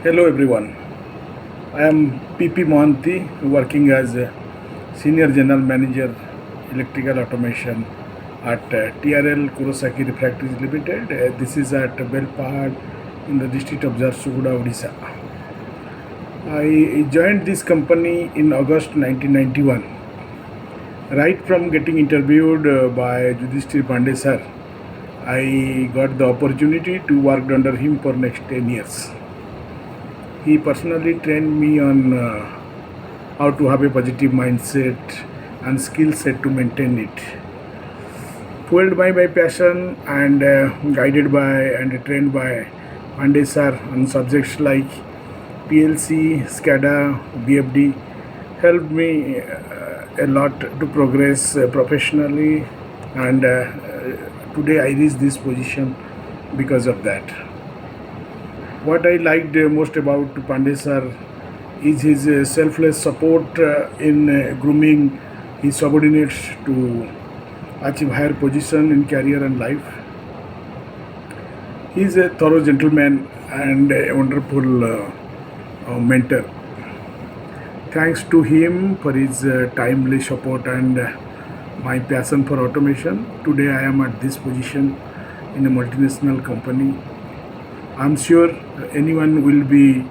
Hello everyone. I am PP Mohanty, working as a Senior General Manager Electrical Automation at TRL Kurosaki Refractories Limited. This is at Belpahad in the district of Jharsuguda, Odisha. I joined this company in August 1991. Right from getting interviewed by Yudhishthir Pandey sir, I got the opportunity to work under him for next 10 years. He personally trained me on how to have a positive mindset and skill set to maintain it. Fueled by my passion and guided by and trained by Pandey sir on subjects like PLC, SCADA, BFD, helped me a lot to progress professionally, and today I reached this position because of that. What I liked most about Pandey sir is his selfless support in grooming his subordinates to achieve higher position in career and life. He is a thorough gentleman and a wonderful mentor. Thanks to him for his timely support and my passion for automation, today I am at this position in a multinational company. I'm sure anyone will be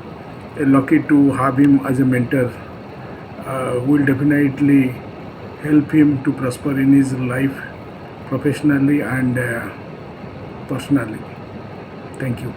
lucky to have him as a mentor. Will definitely help him to prosper in his life professionally and personally. Thank you.